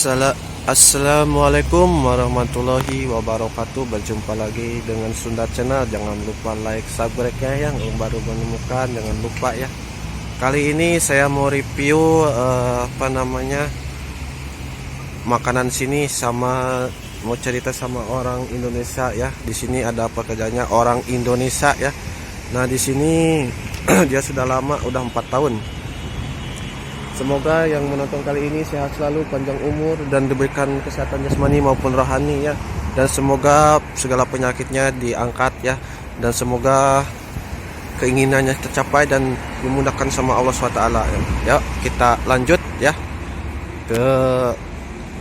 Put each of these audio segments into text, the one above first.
Assalamualaikum warahmatullahi wabarakatuh. Berjumpa lagi dengan Sunda Channel. Jangan lupa like, subscribe-nya. Yang baru menemukan jangan lupa ya. Kali ini saya mau review makanan sini, sama mau cerita sama orang Indonesia ya. Di sini ada pekerjaannya orang Indonesia ya. Nah, di sini dia sudah lama, udah 4 tahun. Semoga yang menonton kali ini sehat selalu, panjang umur, dan diberikan kesehatan jasmani maupun rohani ya. Dan semoga segala penyakitnya diangkat ya. Dan semoga keinginannya tercapai dan dimudahkan sama Allah SWT ya. Kita lanjut ya ke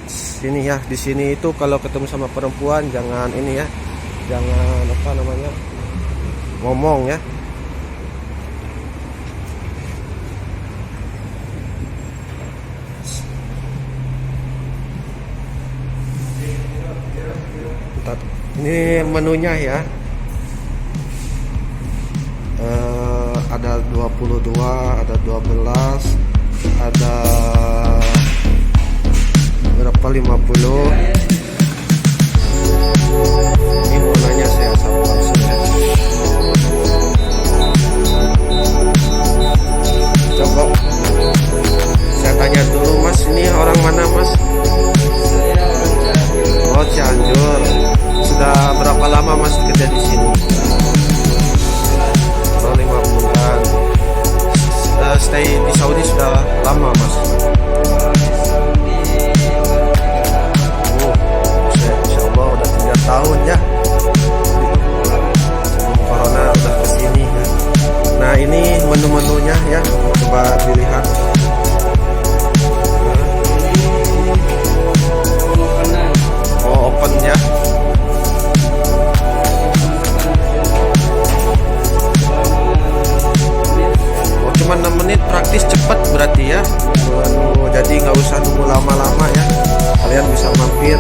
sini ya. Di sini itu kalau ketemu sama perempuan jangan ini ya, jangan ngomong ya. Ini menunya ya, ada 22, ada 12, ada berapa, 50. Ini mau nanya saya sama maksudnya. Coba saya tanya dulu, Mas, ini orang mana, Mas? Oh, Cianjur. Sudah berapa lama Mas kerja di sini? Oh, 5 bulan. Stay di Saudi sudah lama Mas? Oh, Insya Allah udah 3 tahun ya. Sebelum corona udah kesini ya. Nah, ini menu-menunya ya, coba dilihat. Oh, open ya. Cuma 6 menit, praktis cepat berarti ya. Jadi nggak usah nunggu lama-lama ya, kalian bisa mampir.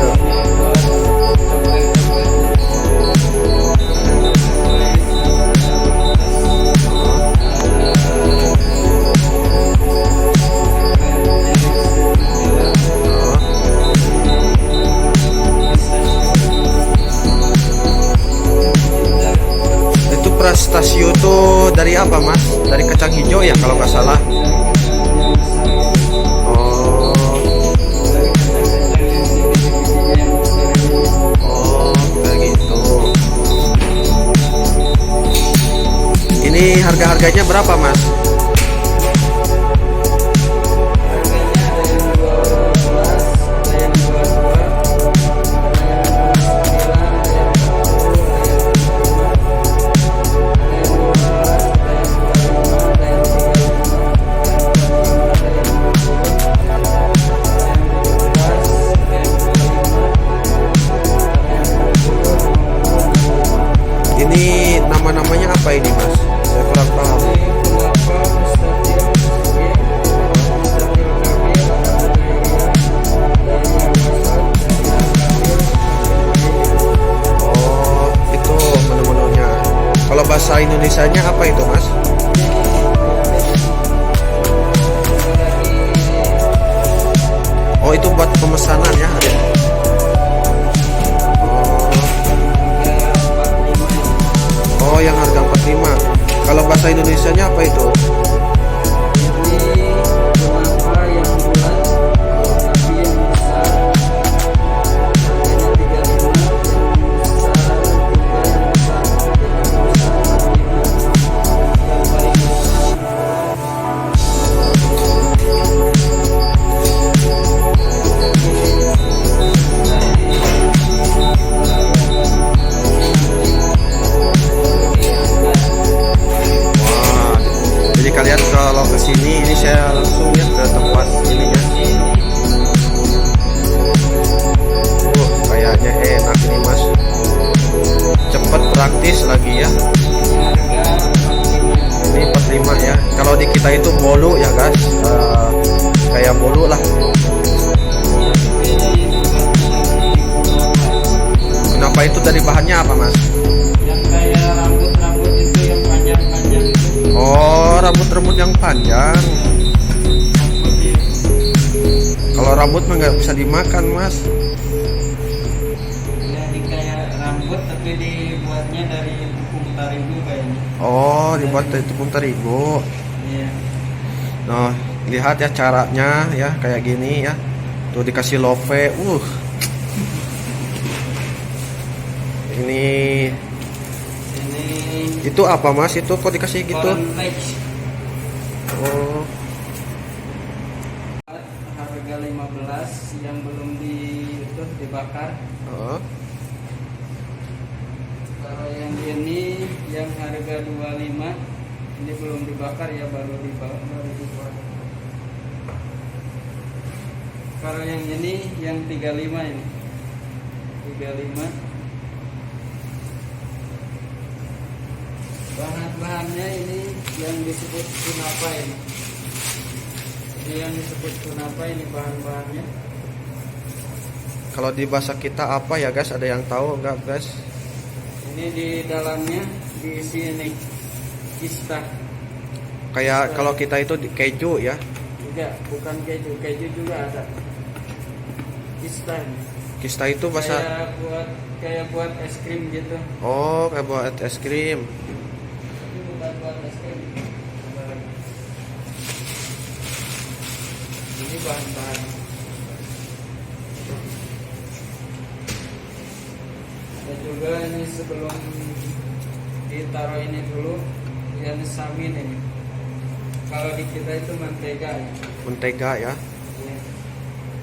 Itu Prastasio tuh dari apa Mas? Dari kacang hijau ya kalau nggak salah. Oh, kayak gitu. Ini harga-harganya berapa Mas? Ini nama-namanya apa ini Mas? Saya kurang paham. Oh, itu menu-menunya. Kalau bahasa Indonesianya apa itu Mas? Oh, itu buat pemesanan ya. Oh, yang harga 45. Kalau bahasa Indonesianya apa itu? Kalian kalau kesini, ini saya langsung ya ke tempat ininya. Kayaknya enak ini Mas, cepet, praktis lagi ya. Ini 45 ya. Kalau di kita itu bolu ya guys, kayak bolu lah. Kenapa itu, dari bahannya apa Mas? Yang kayak rambut-rambut itu yang panjang-panjang. Oh, rambut-rambut yang panjang. Kalau rambut mah nggak bisa dimakan, Mas. Jadi kayak rambut tapi dibuatnya dari tepung terigu kayaknya. Oh, dibuat dari tepung terigu. Iya. Nah, lihat ya caranya ya kayak gini ya. Tuh dikasih love. Ini Ini itu apa, Mas? Itu kok dikasih gitu? cornflakes. Oh, Harga 15 yang belum dibakar. oh. Kalau yang ini yang harga 25 ini belum dibakar ya, baru dibuat. Kalau yang ini yang 35 ini. 35. Bahan-bahannya ini yang disebut kunapa ini. Ini yang disebut kunapa ini bahan-bahannya. Kalau di bahasa kita apa ya, guys? Ada yang tahu nggak, guys? Ini di dalamnya diisi ini kista. Kayak kalau kita itu keju ya. Enggak, bukan keju. Keju juga ada. Kista ini. Kista itu bahasa. Kayak buat es krim gitu. Oh, kayak buat es krim. Ini bukan buat es krim. Ini bahan-bahan. Dan juga ini sebelum ditaruh ini dulu, yang samin ini. Kalau di kita itu mentega ya. Mentega ya. Ya.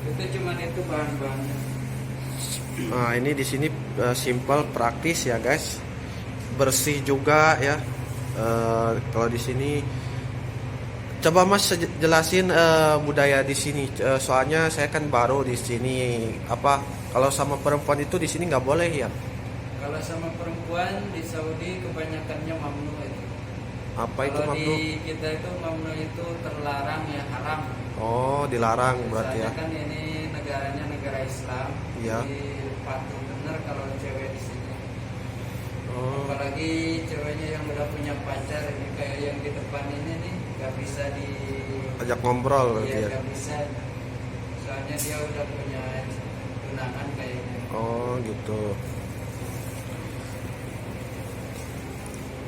Itu cuman itu bahan-bahannya. Nah, ini di sini simple, praktis ya, guys. Bersih juga ya. Kalau di sini coba Mas jelasin budaya di sini. Soalnya saya kan baru di sini. Apa kalau sama perempuan itu di sini nggak boleh ya? Kalau sama perempuan di Saudi kebanyakannya mamnu itu. Apa itu Kalau mamnu? di kita itu mamnu itu terlarang ya, haram. Oh, dilarang berarti ya. Soalnya kan ini negaranya negara Islam. Iya. Jadi patuh bener kalau cewek di sini. Oh, Apalagi ceweknya yang udah punya pacar ini kayak yang di depan ini nih nggak bisa di ajak ngobrol berarti iya ya. nggak bisa. Soalnya dia udah punya tunangan kayaknya. Oh, gitu.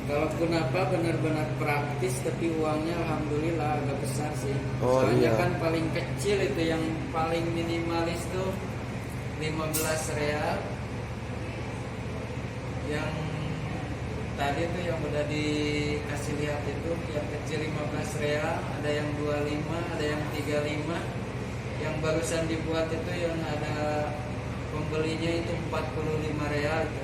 Kalau kenapa benar-benar praktis tapi uangnya alhamdulillah agak besar sih. Oh, Soalnya iya. kan paling kecil itu yang paling minimalis tuh 15 real. Yang tadi tuh yang udah dikasih lihat itu yang kecil 15 real, ada yang 25, ada yang 35. Yang barusan dibuat itu yang ada pembelinya itu 45 real itu.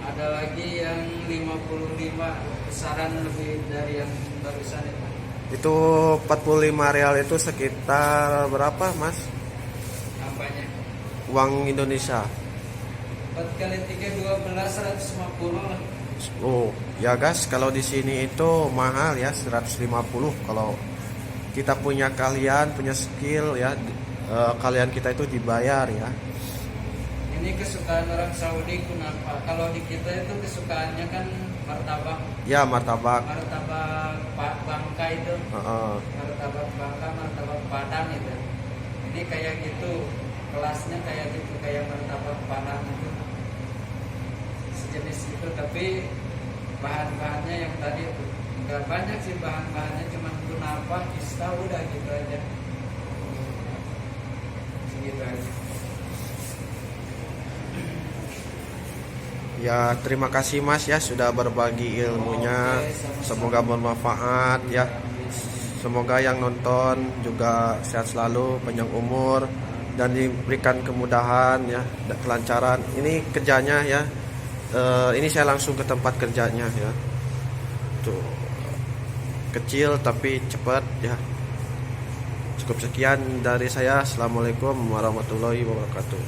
Ada lagi yang 55, besaran lebih dari yang barusan itu. Itu 45 real itu sekitar berapa, Mas? Apanya? Uang Indonesia. 4 kali 3 12 150 lah. Oh, ya guys, kalau di sini itu mahal ya, 150. Kalau kita punya kalian, punya skill ya, kalian kita itu dibayar ya. Ini kesukaan orang Saudi kenapa? Kalau di kita itu kesukaannya kan martabak. Ya, martabak. Martabak Bangka itu. Heeh. Martabak Bangka, martabak Padang itu. Ini kayak gitu. Kelasnya kayak gitu, kayak martabak Padang itu. Sejenis itu, tapi bahan-bahannya yang tadi itu nggak banyak sih bahan-bahannya, cuma kunapa, kista, udah gitu aja. Segitu aja. Ya, terima kasih Mas ya sudah berbagi ilmunya. Oke, sama-sama. Semoga bermanfaat ya. Semoga yang nonton juga sehat selalu, panjang umur dan diberikan kemudahan ya, dan kelancaran. Ini kerjanya ya. Ini saya langsung ke tempat kerjanya ya. Tuh. Kecil tapi cepat ya. Cukup sekian dari saya. Assalamualaikum warahmatullahi wabarakatuh.